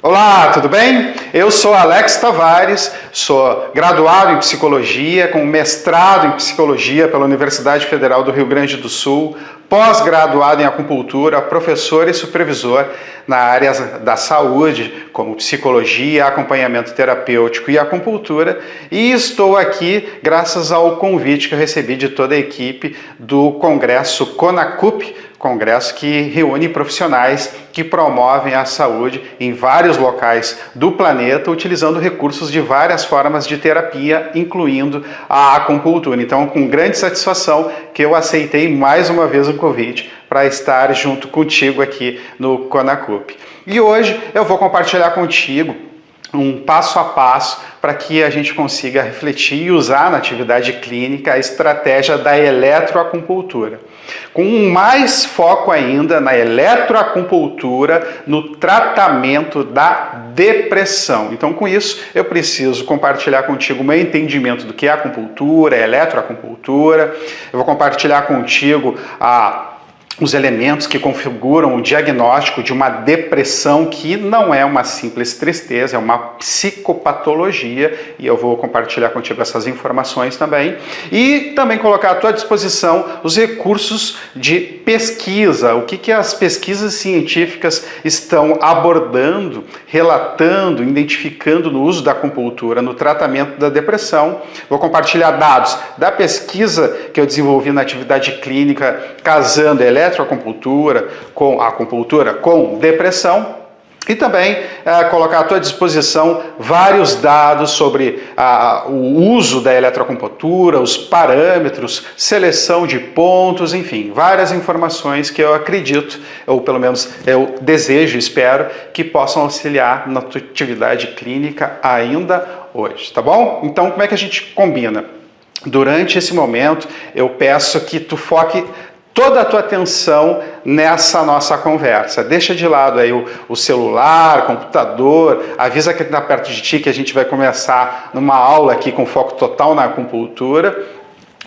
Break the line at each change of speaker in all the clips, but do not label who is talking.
Olá, tudo bem? Eu sou Alex Tavares, sou graduado em Psicologia, com mestrado em Psicologia pela Universidade Federal do Rio Grande do Sul, pós-graduado em Acupuntura, professor e supervisor na área da saúde, como Psicologia, Acompanhamento Terapêutico e Acupuntura, e estou aqui graças ao convite que eu recebi de toda a equipe do Congresso CONACUP, congresso que reúne profissionais que promovem a saúde em vários locais do planeta, utilizando recursos de várias formas de terapia, incluindo a acupuntura. Então, com grande satisfação que eu aceitei mais uma vez o convite para estar junto contigo aqui no CONACUP. E hoje eu vou compartilhar contigo um passo a passo para que a gente consiga refletir e usar na atividade clínica a estratégia da eletroacupuntura, com mais foco ainda na eletroacupuntura no tratamento da depressão. Então, com isso, eu preciso compartilhar contigo o meu entendimento do que é acupuntura, eletroacupuntura. Eu vou compartilhar contigo os elementos que configuram o diagnóstico de uma depressão que não é uma simples tristeza, é uma psicopatologia, e eu vou compartilhar contigo essas informações também, e também colocar à tua disposição os recursos de pesquisa, o que as pesquisas científicas estão abordando, relatando, identificando no uso da acupuntura no tratamento da depressão. Vou compartilhar dados da pesquisa que eu desenvolvi na atividade clínica, casando eletroacupuntura com depressão, e também colocar à tua disposição vários dados sobre o uso da eletroacupuntura, os parâmetros, seleção de pontos, enfim, várias informações que eu acredito, ou pelo menos eu desejo e espero, que possam auxiliar na tua atividade clínica ainda hoje, tá bom? Então, como é que a gente combina? Durante esse momento, eu peço que tu foque toda a tua atenção nessa nossa conversa. Deixa de lado aí o celular, computador, avisa que está perto de ti que a gente vai começar numa aula aqui com foco total na acupuntura,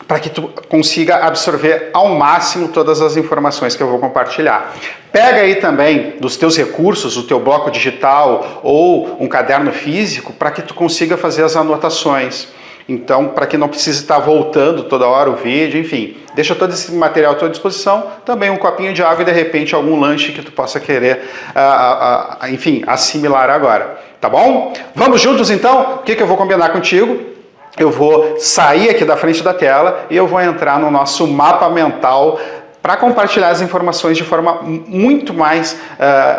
para que tu consiga absorver ao máximo todas as informações que eu vou compartilhar. Pega aí também dos teus recursos, o teu bloco digital ou um caderno físico, para que tu consiga fazer as anotações. Então, para que não precise estar voltando toda hora o vídeo, enfim, deixa todo esse material à tua disposição, também um copinho de água e de repente algum lanche que tu possa querer, enfim, assimilar agora, tá bom? Vamos juntos então? O que eu vou combinar contigo? Eu vou sair aqui da frente da tela e eu vou entrar no nosso mapa mental para compartilhar as informações de forma muito mais,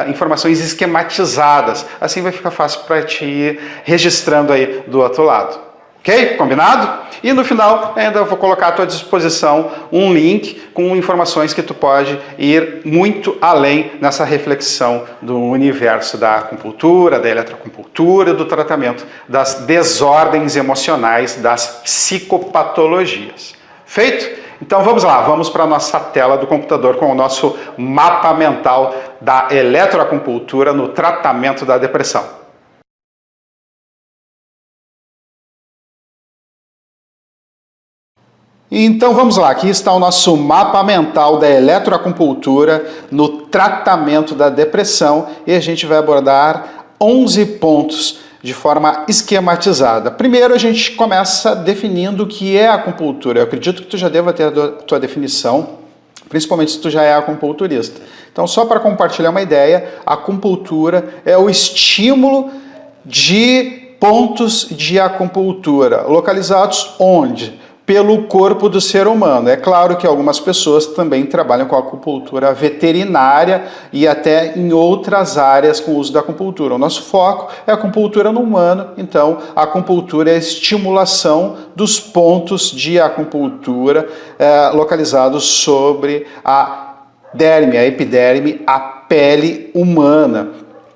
informações esquematizadas, assim vai ficar fácil para te ir registrando aí do outro lado. Ok? Combinado? E no final ainda vou colocar à tua disposição um link com informações que tu pode ir muito além nessa reflexão do universo da acupuntura, da eletroacupuntura, do tratamento das desordens emocionais, das psicopatologias. Feito? Então vamos lá, vamos para a nossa tela do computador com o nosso mapa mental da eletroacupuntura no tratamento da depressão. Então vamos lá, aqui está o nosso mapa mental da eletroacupuntura no tratamento da depressão e a gente vai abordar 11 pontos de forma esquematizada. Primeiro a gente começa definindo o que é acupuntura. Eu acredito que tu já deva ter a tua definição, principalmente se tu já é acupunturista. Então só para compartilhar uma ideia, a acupuntura é o estímulo de pontos de acupuntura, localizados onde? Pelo corpo do ser humano. É claro que algumas pessoas também trabalham com a acupuntura veterinária e até em outras áreas com o uso da acupuntura. O nosso foco é a acupuntura no humano, então a acupuntura é a estimulação dos pontos de acupuntura localizados sobre a derme, a epiderme, a pele humana.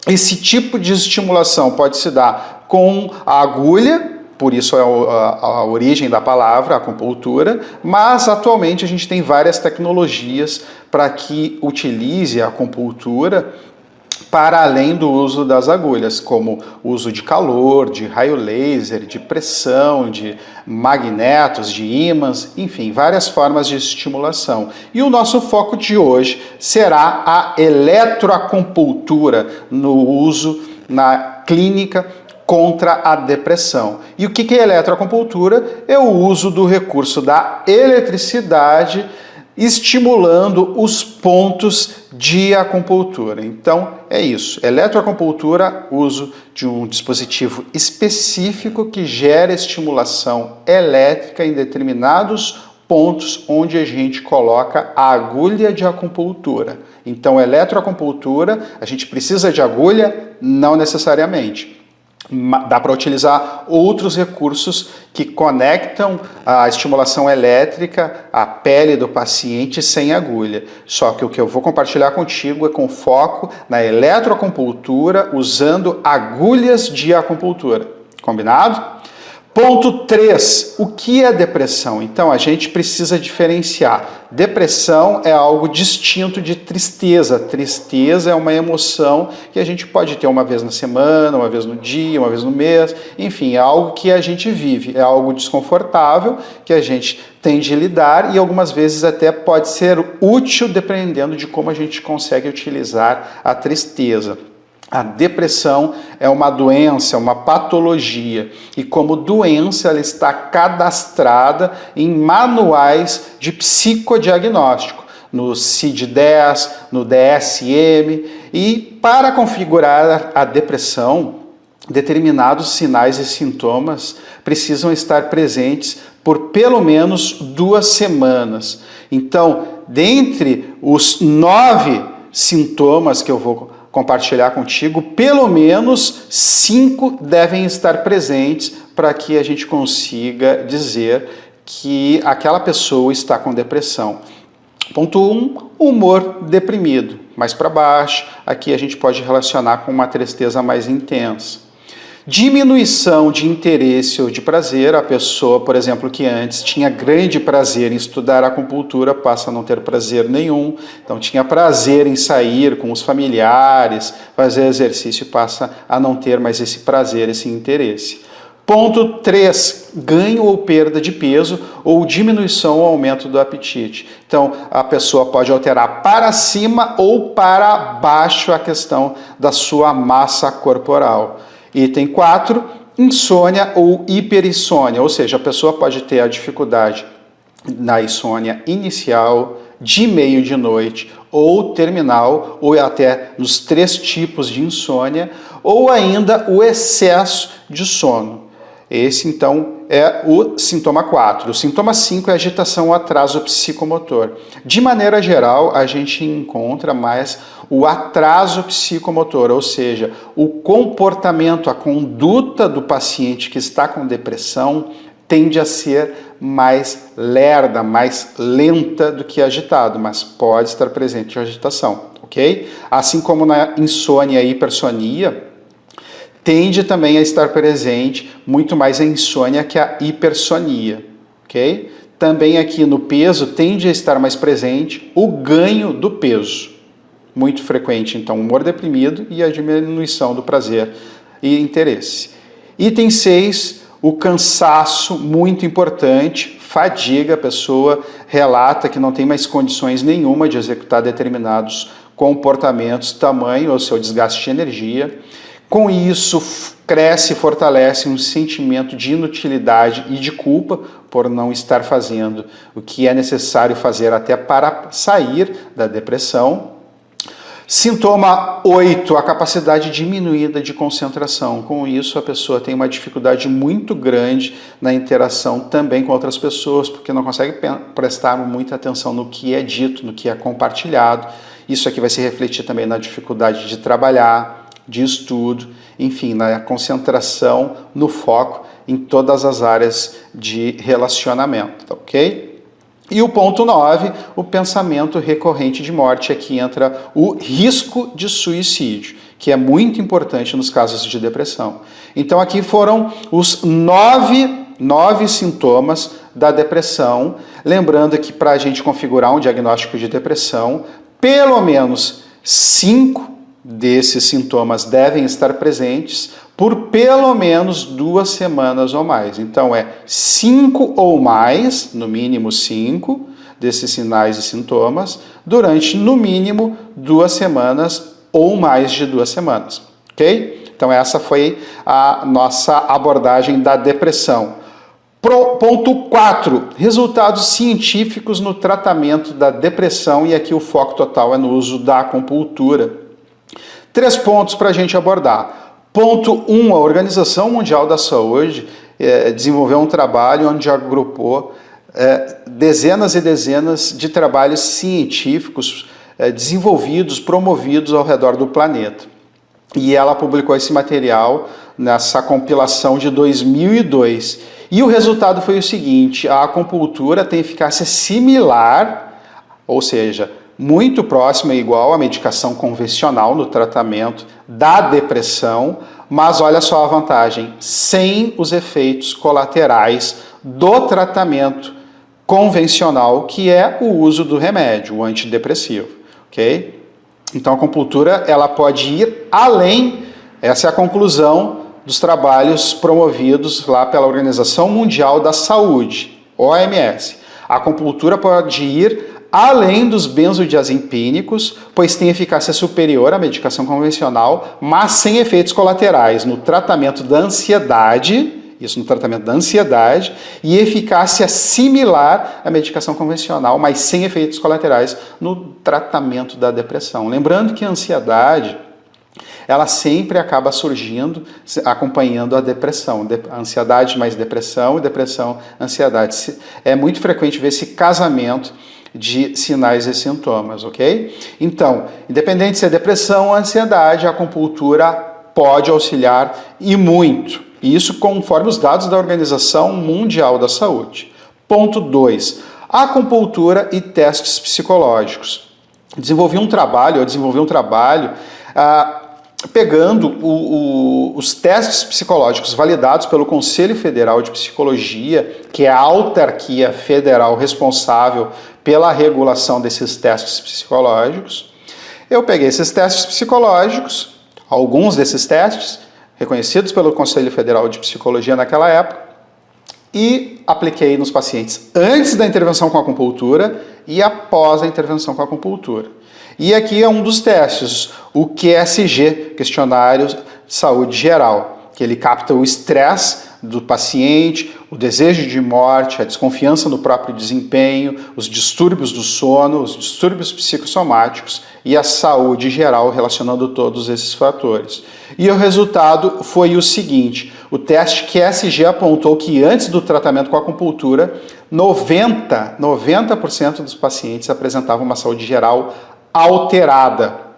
Esse tipo de estimulação pode se dar com a agulha, por isso é a origem da palavra, acupuntura, mas atualmente a gente tem várias tecnologias para que utilize a acupuntura para além do uso das agulhas, como o uso de calor, de raio laser, de pressão, de magnetos, de ímãs, enfim, várias formas de estimulação. E o nosso foco de hoje será a eletroacupuntura no uso na clínica contra a depressão. E o que é eletroacupuntura? É o uso do recurso da eletricidade estimulando os pontos de acupuntura. Então, é isso. Eletroacupuntura, uso de um dispositivo específico que gera estimulação elétrica em determinados pontos onde a gente coloca a agulha de acupuntura. Então, eletroacupuntura, a gente precisa de agulha? Não necessariamente. Dá para utilizar outros recursos que conectam a estimulação elétrica à pele do paciente sem agulha. Só que o que eu vou compartilhar contigo é com foco na eletroacupuntura usando agulhas de acupuntura. Combinado? Ponto 3. O que é depressão? Então, a gente precisa diferenciar. Depressão é algo distinto de tristeza. Tristeza é uma emoção que a gente pode ter uma vez na semana, uma vez no dia, uma vez no mês. Enfim, é algo que a gente vive. É algo desconfortável que a gente tem de lidar e algumas vezes até pode ser útil dependendo de como a gente consegue utilizar a tristeza. A depressão é uma doença, é uma patologia e como doença ela está cadastrada em manuais de psicodiagnóstico, no CID-10, no DSM e para configurar a depressão, determinados sinais e sintomas precisam estar presentes por pelo menos 2 semanas. Então, dentre os 9 sintomas que eu vou compartilhar contigo, pelo menos 5 devem estar presentes para que a gente consiga dizer que aquela pessoa está com depressão. Ponto 1, humor deprimido, mais para baixo, aqui a gente pode relacionar com uma tristeza mais intensa. Diminuição de interesse ou de prazer, a pessoa, por exemplo, que antes tinha grande prazer em estudar acupuntura, passa a não ter prazer nenhum, então tinha prazer em sair com os familiares, fazer exercício, passa a não ter mais esse prazer, esse interesse. Ponto 3, ganho ou perda de peso ou diminuição ou aumento do apetite. Então, a pessoa pode alterar para cima ou para baixo a questão da sua massa corporal. Item 4, insônia ou hiperinsônia, ou seja, a pessoa pode ter a dificuldade na insônia inicial, de meio de noite ou terminal, ou até nos 3 tipos de insônia, ou ainda o excesso de sono. Esse, então, é o sintoma 4. O sintoma 5 é agitação ou atraso psicomotor. De maneira geral, a gente encontra mais o atraso psicomotor, ou seja, o comportamento, a conduta do paciente que está com depressão tende a ser mais lerda, mais lenta do que agitado, mas pode estar presente a agitação, ok? Assim como na insônia e hipersonia, tende também a estar presente muito mais a insônia que a hipersonia, ok? Também aqui no peso tende a estar mais presente o ganho do peso, muito frequente, então, humor deprimido e a diminuição do prazer e interesse. Item 6, o cansaço, muito importante, fadiga, a pessoa relata que não tem mais condições nenhuma de executar determinados comportamentos, tamanho ou seu desgaste de energia. Com isso, cresce e fortalece um sentimento de inutilidade e de culpa por não estar fazendo o que é necessário fazer até para sair da depressão. Sintoma 8, a capacidade diminuída de concentração. Com isso, a pessoa tem uma dificuldade muito grande na interação também com outras pessoas, porque não consegue prestar muita atenção no que é dito, no que é compartilhado. Isso aqui vai se refletir também na dificuldade de trabalhar, de estudo, enfim, na concentração, no foco em todas as áreas de relacionamento, tá ok? E o ponto 9, o pensamento recorrente de morte, aqui entra o risco de suicídio, que é muito importante nos casos de depressão. Então aqui foram os 9 sintomas da depressão, lembrando que para a gente configurar um diagnóstico de depressão, pelo menos 5 desses sintomas devem estar presentes por pelo menos 2 semanas ou mais. Então, 5 ou mais, no mínimo 5, desses sinais e sintomas, durante, no mínimo, 2 semanas ou mais de 2 semanas. Ok? Então essa foi a nossa abordagem da depressão. Ponto 4, resultados científicos no tratamento da depressão, e aqui o foco total é no uso da acupuntura. 3 pontos para a gente abordar. Ponto 1, a Organização Mundial da Saúde desenvolveu um trabalho onde agrupou dezenas e dezenas de trabalhos científicos desenvolvidos, promovidos ao redor do planeta. E ela publicou esse material nessa compilação de 2002. E o resultado foi o seguinte: a acupuntura tem eficácia similar, ou seja, muito próxima e igual à medicação convencional no tratamento da depressão, mas olha só a vantagem, sem os efeitos colaterais do tratamento convencional, que é o uso do remédio, o antidepressivo, ok? Então a acupuntura ela pode ir além, essa é a conclusão dos trabalhos promovidos lá pela Organização Mundial da Saúde, OMS. A acupuntura pode ir além dos benzodiazepínicos, pois tem eficácia superior à medicação convencional, mas sem efeitos colaterais no tratamento da ansiedade, isso no tratamento da ansiedade, e eficácia similar à medicação convencional, mas sem efeitos colaterais no tratamento da depressão. Lembrando que a ansiedade, ela sempre acaba surgindo acompanhando a depressão. A ansiedade mais depressão e depressão, ansiedade. É muito frequente ver esse casamento de sinais e sintomas, ok? Então, independente se é depressão ou ansiedade, a acupuntura pode auxiliar e muito. Isso conforme os dados da Organização Mundial da Saúde. Ponto 2. Acupuntura e testes psicológicos. Eu desenvolvi um trabalho pegando os testes psicológicos validados pelo Conselho Federal de Psicologia, que é a autarquia federal responsável pela regulação desses testes psicológicos. Eu peguei esses testes psicológicos, alguns desses testes, reconhecidos pelo Conselho Federal de Psicologia naquela época, e apliquei nos pacientes antes da intervenção com a acupuntura e após a intervenção com a acupuntura. E aqui é um dos testes, o QSG, Questionário de Saúde Geral, que ele capta o estresse do paciente, o desejo de morte, a desconfiança no próprio desempenho, os distúrbios do sono, os distúrbios psicossomáticos e a saúde geral, relacionando todos esses fatores. E o resultado foi o seguinte: o teste QSG apontou que antes do tratamento com a acupuntura, 90% dos pacientes apresentavam uma saúde geral alterada,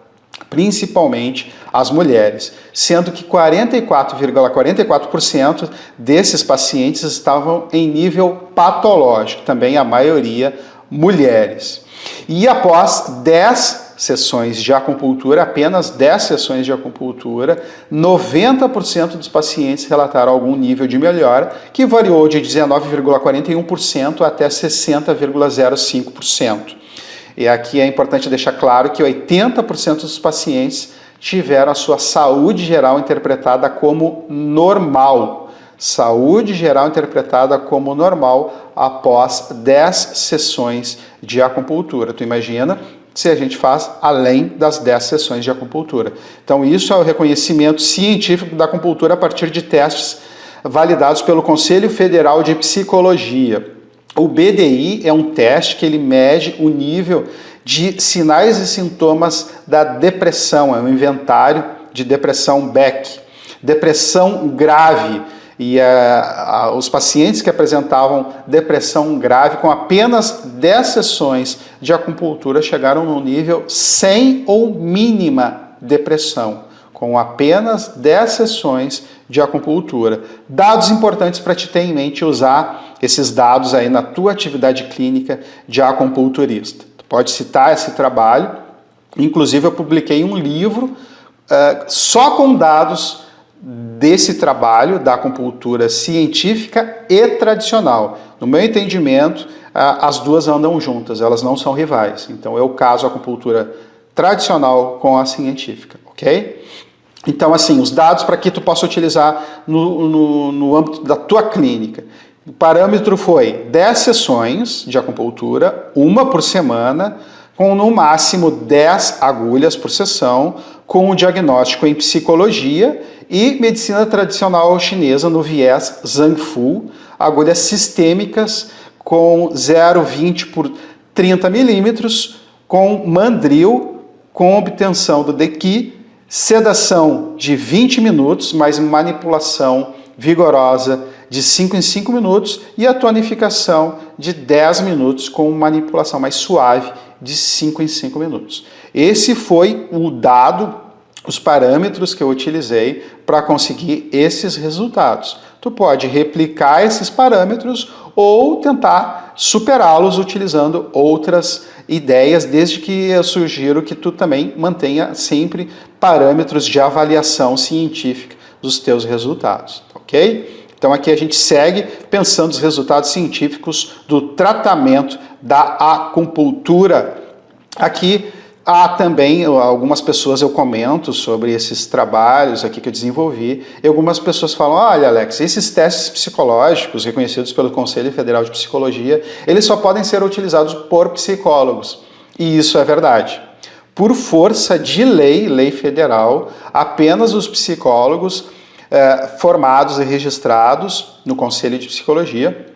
principalmente as mulheres, sendo que 44,44% desses pacientes estavam em nível patológico, também a maioria mulheres. E após 10 sessões de acupuntura, apenas 10 sessões de acupuntura, 90% dos pacientes relataram algum nível de melhora, que variou de 19,41% até 60,05%. E aqui é importante deixar claro que 80% dos pacientes tiveram a sua saúde geral interpretada como normal. Saúde geral interpretada como normal após 10 sessões de acupuntura. Tu imagina se a gente faz além das 10 sessões de acupuntura. Então isso é o reconhecimento científico da acupuntura a partir de testes validados pelo Conselho Federal de Psicologia. O BDI é um teste que ele mede o nível de sinais e sintomas da depressão, é um inventário de depressão Beck. Depressão grave, e os pacientes que apresentavam depressão grave com apenas 10 sessões de acupuntura chegaram no nível 100 ou mínima depressão, com apenas 10 sessões de acupuntura. Dados importantes para te ter em mente, usar esses dados aí na tua atividade clínica de acupunturista. Tu pode citar esse trabalho, inclusive eu publiquei um livro só com dados desse trabalho da acupuntura científica e tradicional. No meu entendimento, as duas andam juntas, elas não são rivais. Então eu caso a acupuntura tradicional com a científica, ok? Então, assim, os dados para que tu possa utilizar no âmbito da tua clínica. O parâmetro foi 10 sessões de acupuntura, uma por semana, com no máximo 10 agulhas por sessão, com o diagnóstico em psicologia e medicina tradicional chinesa no viés Zhangfu, agulhas sistêmicas com 0,20 por 30 milímetros, com mandril, com obtenção do Deqi, sedação de 20 minutos, mais manipulação vigorosa de 5 em 5 minutos e a tonificação de 10 minutos com manipulação mais suave de 5 em 5 minutos. Esse foi o dado, os parâmetros que eu utilizei para conseguir esses resultados. Tu pode replicar esses parâmetros ou tentar superá-los utilizando outras ideias, desde que eu sugiro que tu também mantenha sempre parâmetros de avaliação científica dos teus resultados, ok? Então aqui a gente segue pensando os resultados científicos do tratamento da acupuntura. Aqui há também algumas pessoas, eu comento sobre esses trabalhos aqui que eu desenvolvi, e algumas pessoas falam, olha Alex, esses testes psicológicos reconhecidos pelo Conselho Federal de Psicologia, eles só podem ser utilizados por psicólogos. E isso é verdade. Por força de lei federal, apenas os psicólogos formados e registrados no Conselho de Psicologia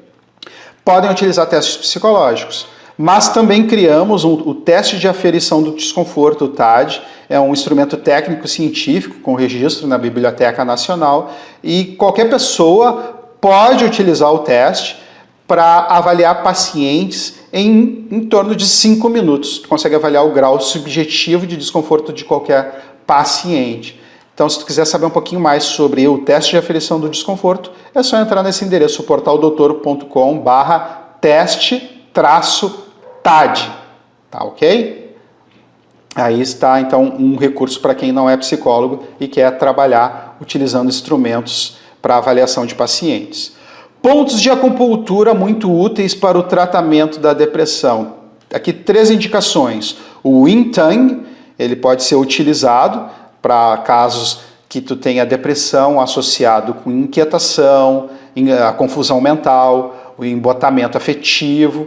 podem utilizar testes psicológicos. Mas também criamos o teste de aferição do desconforto, o TAD, é um instrumento técnico científico com registro na Biblioteca Nacional e qualquer pessoa pode utilizar o teste para avaliar pacientes em torno de 5 minutos. Tu consegue avaliar o grau subjetivo de desconforto de qualquer paciente. Então, se tu quiser saber um pouquinho mais sobre o teste de aferição do desconforto, é só entrar nesse endereço, portaldoutor.com/teste-TAD, tá ok? Aí está, então, um recurso para quem não é psicólogo e quer trabalhar utilizando instrumentos para avaliação de pacientes. Pontos de acupuntura muito úteis para o tratamento da depressão. Aqui 3 indicações. O Yin Tang, ele pode ser utilizado para casos que tu tenha depressão associado com inquietação, a confusão mental, o embotamento afetivo,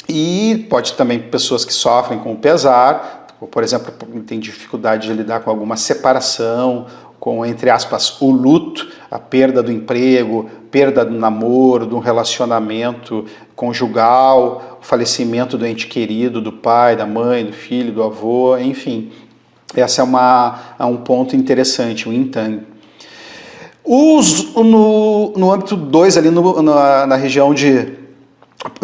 e pode também pessoas que sofrem com o pesar, ou, por exemplo, tem dificuldade de lidar com alguma separação, com, entre aspas, o luto, a perda do emprego, perda do namoro, do relacionamento conjugal, o falecimento do ente querido, do pai, da mãe, do filho, do avô, enfim. Esse é um ponto interessante, o Yin Tang. No âmbito 2, ali na região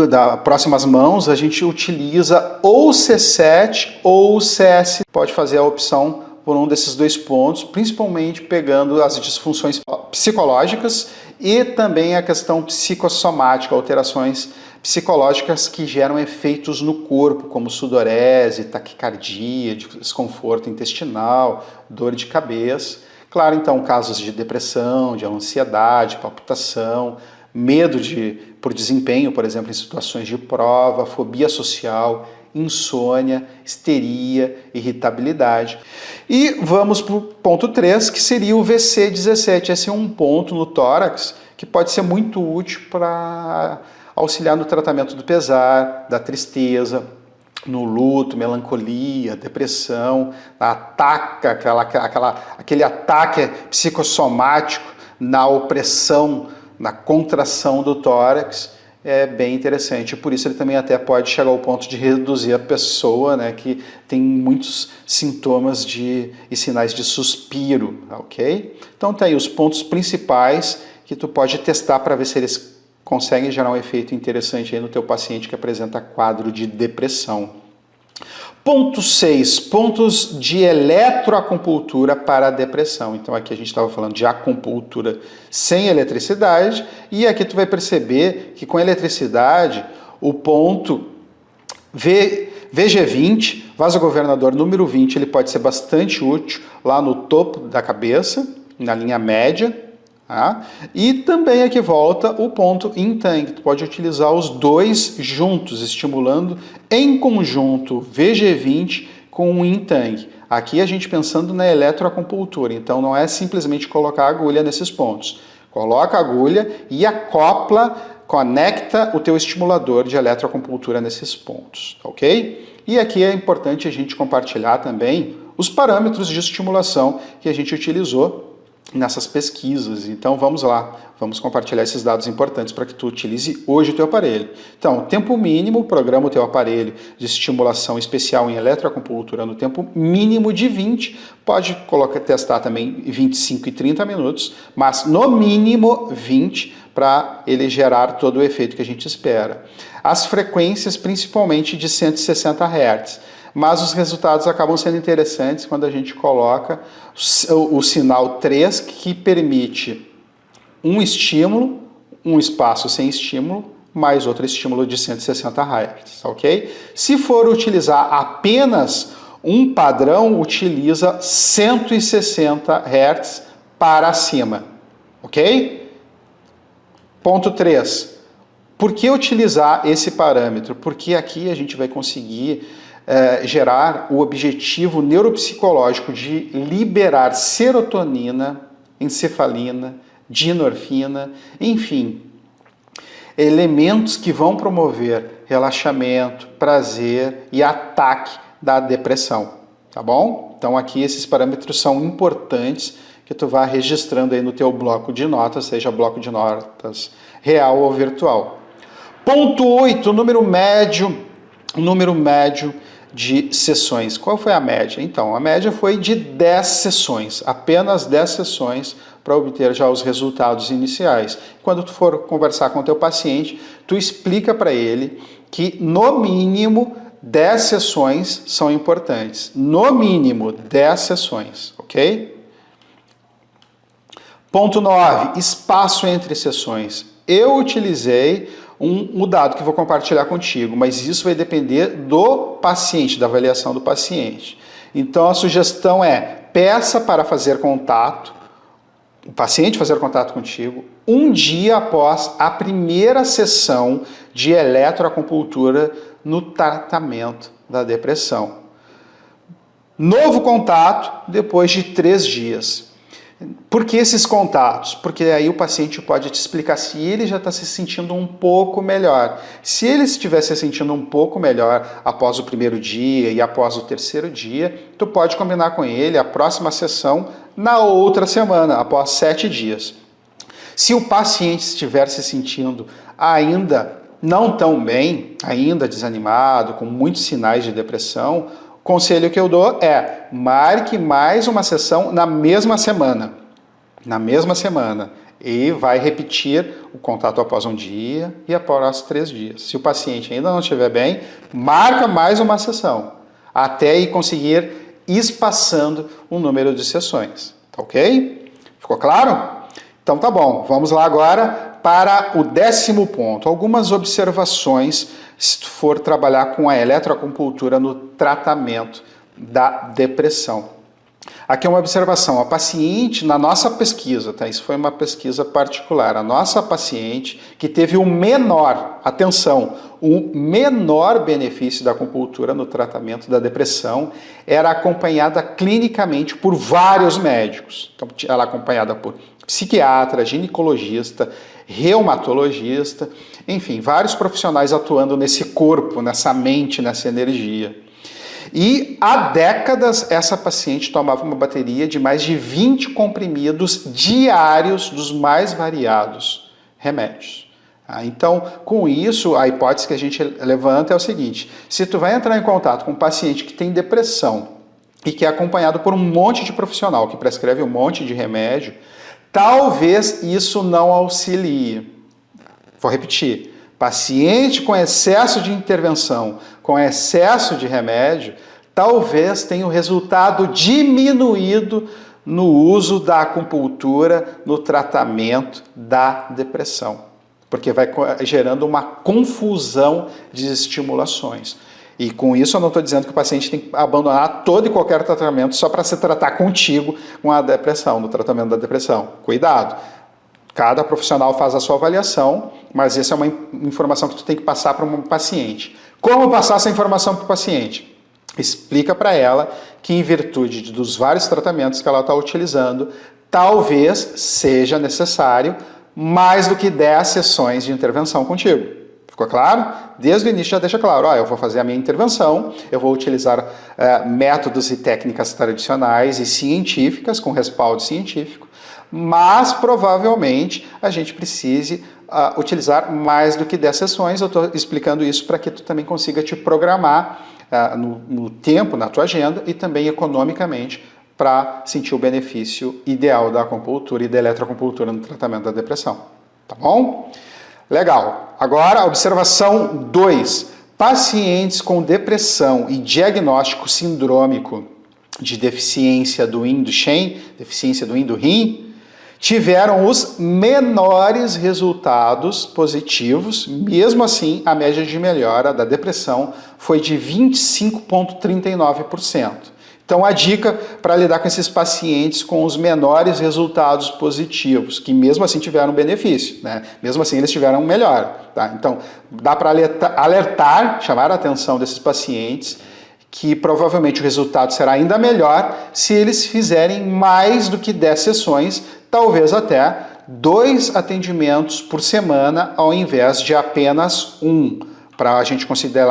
da próximas mãos, a gente utiliza ou C7 ou CS. Pode fazer a opção por um desses 2 pontos, principalmente pegando as disfunções psicológicas e também a questão psicossomática, alterações psicológicas que geram efeitos no corpo, como sudorese, taquicardia, desconforto intestinal, dor de cabeça. Claro, então, casos de depressão, de ansiedade, palpitação, medo por desempenho, por exemplo, em situações de prova, fobia social, insônia, histeria, irritabilidade. E vamos para o ponto 3, que seria o VC17. Esse é um ponto no tórax que pode ser muito útil para auxiliar no tratamento do pesar, da tristeza, no luto, melancolia, depressão, aquele ataque psicossomático na opressão, na contração do tórax. É bem interessante, por isso ele também até pode chegar ao ponto de reduzir a pessoa, né, que tem muitos sintomas e sinais de suspiro, ok? Então tá aí os pontos principais que tu pode testar para ver se eles conseguem gerar um efeito interessante aí no teu paciente que apresenta quadro de depressão. Ponto 6, pontos de eletroacupuntura para a depressão. Então aqui a gente estava falando de acupuntura sem eletricidade e aqui tu vai perceber que com eletricidade o ponto VG20, vasogovernador número 20, ele pode ser bastante útil lá no topo da cabeça, na linha média. E também aqui volta o ponto Yin Tang. Tu pode utilizar os 2 juntos, estimulando em conjunto VG20 com o Yin Tang. Aqui a gente pensando na eletroacupuntura, então não é simplesmente colocar a agulha nesses pontos. Coloca a agulha e acopla conecta o teu estimulador de eletroacupuntura nesses pontos, ok? E aqui é importante a gente compartilhar também os parâmetros de estimulação que a gente utilizou nessas pesquisas. Então vamos lá, vamos compartilhar esses dados importantes para que tu utilize hoje o teu aparelho. Então, tempo mínimo, programa o teu aparelho de estimulação especial em eletroacupuntura no tempo mínimo de 20, pode testar também 25 e 30 minutos, mas no mínimo 20 para ele gerar todo o efeito que a gente espera. As frequências principalmente de 160 Hz. Mas os resultados acabam sendo interessantes quando a gente coloca o sinal 3, que permite um estímulo, um espaço sem estímulo, mais outro estímulo de 160 Hz, ok? Se for utilizar apenas um padrão, utiliza 160 Hz para cima, ok? Ponto 3. Por que utilizar esse parâmetro? Porque aqui a gente vai conseguir gerar o objetivo neuropsicológico de liberar serotonina, encefalina, dinorfina, enfim, elementos que vão promover relaxamento, prazer e ataque da depressão, tá bom? Então aqui esses parâmetros são importantes que tu vá registrando aí no teu bloco de notas, seja bloco de notas real ou virtual. Ponto 8, número médio de sessões. Qual foi a média? Então, a média foi de 10 sessões, apenas 10 sessões para obter já os resultados iniciais. Quando tu for conversar com o teu paciente, tu explica para ele que no mínimo 10 sessões são importantes. No mínimo 10 sessões, ok? Ponto 9, espaço entre sessões. Eu utilizei um dado que vou compartilhar contigo, mas isso vai depender do paciente, da avaliação do paciente. Então a sugestão é, peça para fazer contato, o paciente fazer contato contigo, um dia após a primeira sessão de eletroacupuntura no tratamento da depressão. Novo contato depois de 3 dias. Por que esses contatos? Porque aí o paciente pode te explicar se ele já está se sentindo um pouco melhor. Se ele estiver se sentindo um pouco melhor após o primeiro dia e após o terceiro dia, tu pode combinar com ele a próxima sessão na outra semana, após 7 dias. Se o paciente estiver se sentindo ainda não tão bem, ainda desanimado, com muitos sinais de depressão, o conselho que eu dou é, marque mais uma sessão na mesma semana. Na mesma semana. E vai repetir o contato após um dia e após 3 dias. Se o paciente ainda não estiver bem, marca mais uma sessão. Até ir conseguir espaçando o número de sessões. Tá ok? Ficou claro? Então tá bom. Vamos lá agora para o 10º ponto. Algumas observações se tu for trabalhar com a eletroacupuntura no tratamento da depressão. Aqui é uma observação, a paciente, na nossa pesquisa, tá? Isso foi uma pesquisa particular, a nossa paciente que teve o menor, atenção, o menor benefício da acupuntura no tratamento da depressão era acompanhada clinicamente por vários médicos. Então, ela é acompanhada por psiquiatra, ginecologista, reumatologista, enfim, vários profissionais atuando nesse corpo, nessa mente, nessa energia. E há décadas essa paciente tomava uma bateria de mais de 20 comprimidos diários dos mais variados remédios. Então, com isso, a hipótese que a gente levanta é o seguinte, se tu vai entrar em contato com um paciente que tem depressão e que é acompanhado por um monte de profissional que prescreve um monte de remédio, talvez isso não auxilie. Vou repetir. Paciente com excesso de intervenção, com excesso de remédio, talvez tenha o resultado diminuído no uso da acupuntura no tratamento da depressão. Porque vai gerando uma confusão de estimulações. E com isso eu não estou dizendo que o paciente tem que abandonar todo e qualquer tratamento só para se tratar contigo com a depressão, no tratamento da depressão. Cuidado! Cada profissional faz a sua avaliação, mas essa é uma informação que tu tem que passar para um paciente. Como passar essa informação para o paciente? Explica para ela que em virtude dos vários tratamentos que ela está utilizando, talvez seja necessário mais do que 10 sessões de intervenção contigo. Ficou claro? Desde o início já deixa claro, eu vou fazer a minha intervenção, eu vou utilizar métodos e técnicas tradicionais e científicas, com respaldo científico, mas provavelmente a gente precise utilizar mais do que 10 sessões. Eu estou explicando isso para que tu também consiga te programar no tempo, na tua agenda e também economicamente para sentir o benefício ideal da acupuntura e da eletroacupuntura no tratamento da depressão. Tá bom? Legal. Agora, observação 2. Pacientes com depressão e diagnóstico sindrômico de deficiência do yin do Shen, deficiência do yin do rim, tiveram os menores resultados positivos. Mesmo assim, a média de melhora da depressão foi de 25,39%. Então, a dica para lidar com esses pacientes com os menores resultados positivos, que mesmo assim tiveram benefício, né? Mesmo assim eles tiveram melhora, tá? Então, dá para alertar, chamar a atenção desses pacientes que provavelmente o resultado será ainda melhor se eles fizerem mais do que 10 sessões, talvez até 2 atendimentos por semana, ao invés de apenas 1, para a gente conseguir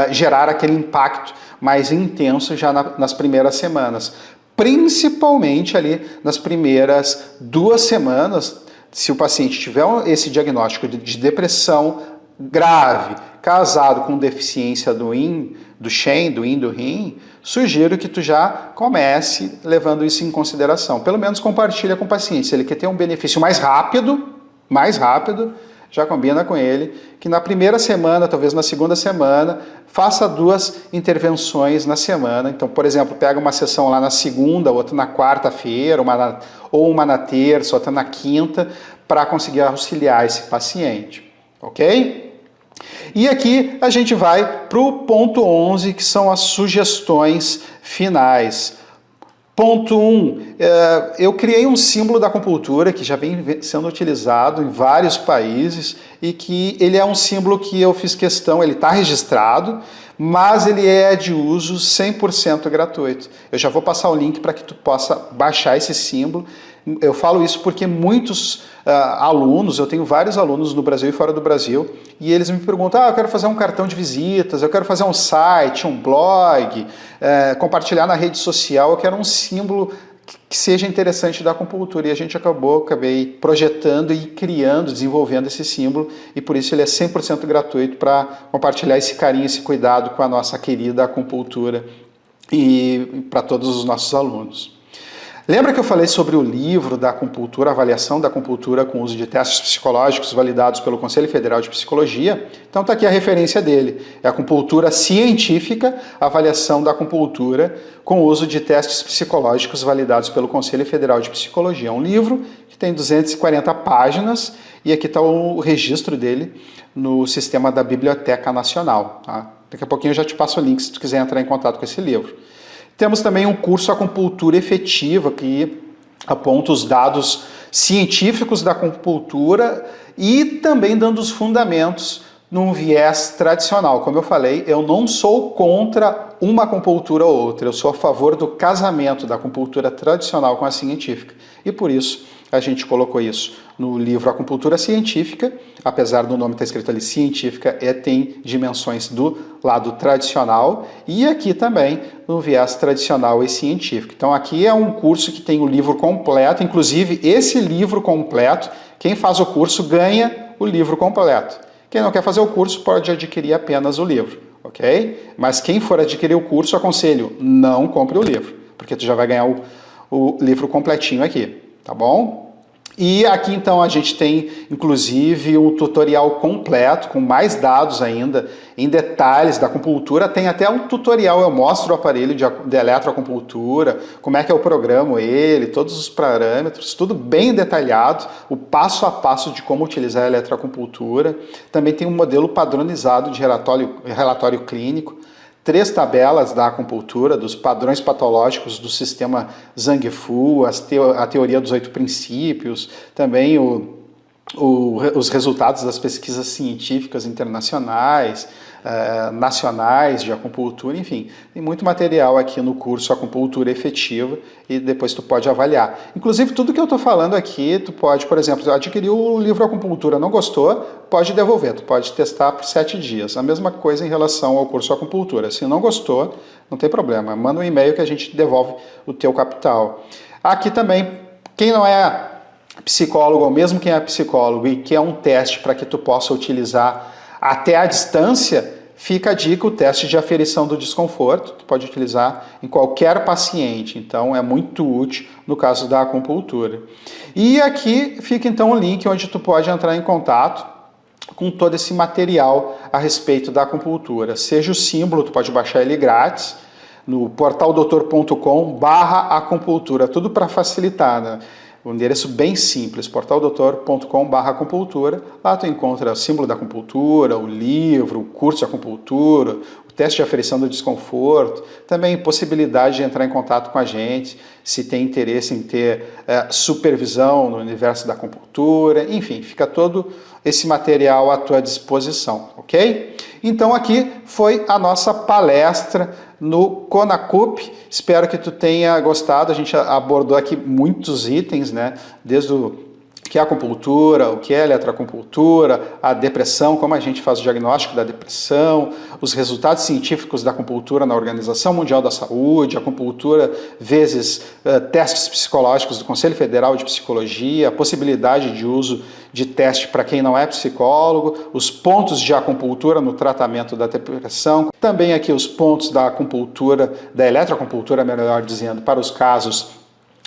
gerar aquele impacto mais intenso já nas primeiras semanas. Principalmente ali nas primeiras 2 semanas, se o paciente tiver esse diagnóstico de depressão grave, casado com deficiência do yin, do Shen, do yin do rim, sugiro que tu já comece levando isso em consideração. Pelo menos compartilha com o paciente. Se ele quer ter um benefício mais rápido, já combina com ele que na primeira semana, talvez na segunda semana, faça 2 intervenções na semana. Então, por exemplo, pega uma sessão lá na segunda, outra na quarta-feira, ou uma na terça, outra na quinta, para conseguir auxiliar esse paciente, ok? E aqui a gente vai para o ponto 11, que são as sugestões finais. Ponto 1, eu criei um símbolo da acupuntura que já vem sendo utilizado em vários países e que ele é um símbolo que eu fiz questão, ele está registrado, mas ele é de uso 100% gratuito. Eu já vou passar o link para que tu possa baixar esse símbolo. Eu falo isso porque muitos alunos, eu tenho vários alunos no Brasil e fora do Brasil, e eles me perguntam, eu quero fazer um cartão de visitas, eu quero fazer um site, um blog, compartilhar na rede social, eu quero um símbolo que seja interessante da acupuntura. E a gente acabei projetando e criando, desenvolvendo esse símbolo, e por isso ele é 100% gratuito para compartilhar esse carinho, esse cuidado com a nossa querida acupuntura e para todos os nossos alunos. Lembra que eu falei sobre o livro da acupuntura, avaliação da acupuntura com uso de testes psicológicos validados pelo Conselho Federal de Psicologia? Então está aqui a referência dele. É a acupuntura científica, avaliação da acupuntura com uso de testes psicológicos validados pelo Conselho Federal de Psicologia. É um livro que tem 240 páginas e aqui está o registro dele no sistema da Biblioteca Nacional. Tá? Daqui a pouquinho eu já te passo o link se tu quiser entrar em contato com esse livro. Temos também um curso Acupuntura Efetiva, que aponta os dados científicos da acupuntura e também dando os fundamentos num viés tradicional. Como eu falei, eu não sou contra uma acupuntura ou outra, eu sou a favor do casamento da acupuntura tradicional com a científica. E por isso a gente colocou isso no livro Acupuntura Científica, apesar do nome estar escrito ali científica, tem dimensões do lado tradicional, e aqui também no viés tradicional e científico. Então aqui é um curso que tem o livro completo, inclusive esse livro completo, quem faz o curso ganha o livro completo. Quem não quer fazer o curso pode adquirir apenas o livro, ok? Mas quem for adquirir o curso, aconselho, não compre o livro, porque tu já vai ganhar o livro completinho aqui, tá bom? E aqui então a gente tem inclusive um tutorial completo, com mais dados ainda, em detalhes da acupuntura. Tem até um tutorial, eu mostro o aparelho de eletroacupuntura, como é que eu programo ele, todos os parâmetros, tudo bem detalhado, o passo a passo de como utilizar a eletroacupuntura. Também tem um modelo padronizado de relatório clínico, 3 tabelas da acupuntura, dos padrões patológicos do sistema Zhang Fu, a teoria dos 8 princípios, também os resultados das pesquisas científicas internacionais, nacionais de acupuntura, enfim, tem muito material aqui no curso Acupuntura Efetiva e depois tu pode avaliar. Inclusive, tudo que eu estou falando aqui, tu pode, por exemplo, adquirir o livro Acupuntura, não gostou, pode devolver, tu pode testar por 7 dias. A mesma coisa em relação ao curso Acupuntura. Se não gostou, não tem problema, manda um e-mail que a gente devolve o teu capital. Aqui também, quem não é psicólogo, ou mesmo quem é psicólogo e quer um teste para que tu possa utilizar até à distância, fica a dica, o teste de aferição do desconforto, tu pode utilizar em qualquer paciente, então é muito útil no caso da acupuntura. E aqui fica então o link onde tu pode entrar em contato com todo esse material a respeito da acupuntura, seja o símbolo, tu pode baixar ele grátis, no portaldoutor.com/acupuntura, tudo para facilitar, né? Um endereço bem simples, portaldoutor.com/acupuntura. Lá tu encontra o símbolo da acupuntura, o livro, o curso de acupuntura, o teste de aferição do desconforto, também possibilidade de entrar em contato com a gente, se tem interesse em ter supervisão no universo da acupuntura, enfim, fica todo esse material à tua disposição, ok? Então aqui foi a nossa palestra no Conacup. Espero que tu tenha gostado. A gente abordou aqui muitos itens, né? Desde o que é acupuntura, o que é eletroacupuntura, a depressão, como a gente faz o diagnóstico da depressão, os resultados científicos da acupuntura na Organização Mundial da Saúde, a acupuntura vezes testes psicológicos do Conselho Federal de Psicologia, a possibilidade de uso de teste para quem não é psicólogo, os pontos de acupuntura no tratamento da depressão, também aqui os pontos da acupuntura, da eletroacupuntura, melhor dizendo, para os casos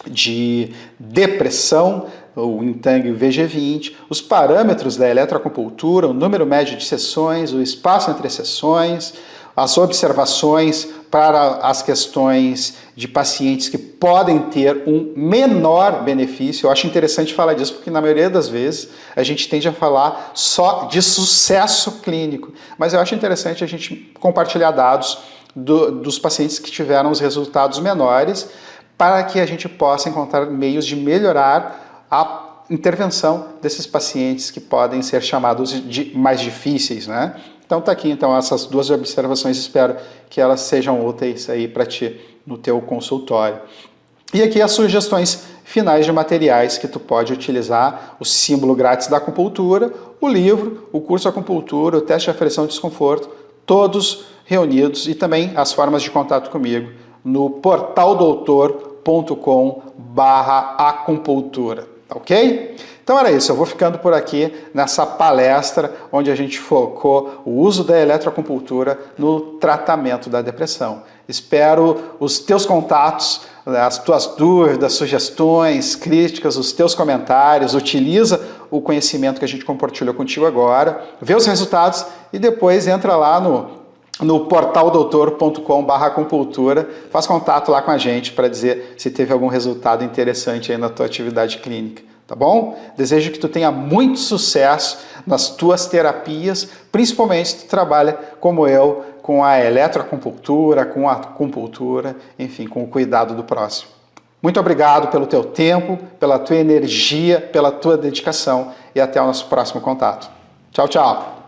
de depressão, o Intang VG20, os parâmetros da eletroacupuntura, o número médio de sessões, o espaço entre sessões, as observações para as questões de pacientes que podem ter um menor benefício. Eu acho interessante falar disso, porque na maioria das vezes a gente tende a falar só de sucesso clínico, mas eu acho interessante a gente compartilhar dados dos pacientes que tiveram os resultados menores, para que a gente possa encontrar meios de melhorar a intervenção desses pacientes que podem ser chamados de mais difíceis, né? Então tá aqui então essas duas observações, espero que elas sejam úteis aí para ti no teu consultório. E aqui as sugestões finais de materiais que tu pode utilizar: o símbolo grátis da acupuntura, o livro, o curso Acupuntura, o teste de aferição de desconforto, todos reunidos, e também as formas de contato comigo no portaldoutor.com/acupuntura, ok? Então era isso, eu vou ficando por aqui nessa palestra onde a gente focou o uso da eletroacupuntura no tratamento da depressão. Espero os teus contatos, as tuas dúvidas, sugestões, críticas, os teus comentários. Utiliza o conhecimento que a gente compartilhou contigo agora, vê os resultados e depois entra lá no portaldoutor.com/acupuntura, faz contato lá com a gente para dizer se teve algum resultado interessante aí na tua atividade clínica, tá bom? Desejo que tu tenha muito sucesso nas tuas terapias, principalmente se tu trabalha como eu, com a eletroacupuntura, com a acupuntura, enfim, com o cuidado do próximo. Muito obrigado pelo teu tempo, pela tua energia, pela tua dedicação e até o nosso próximo contato. Tchau, tchau!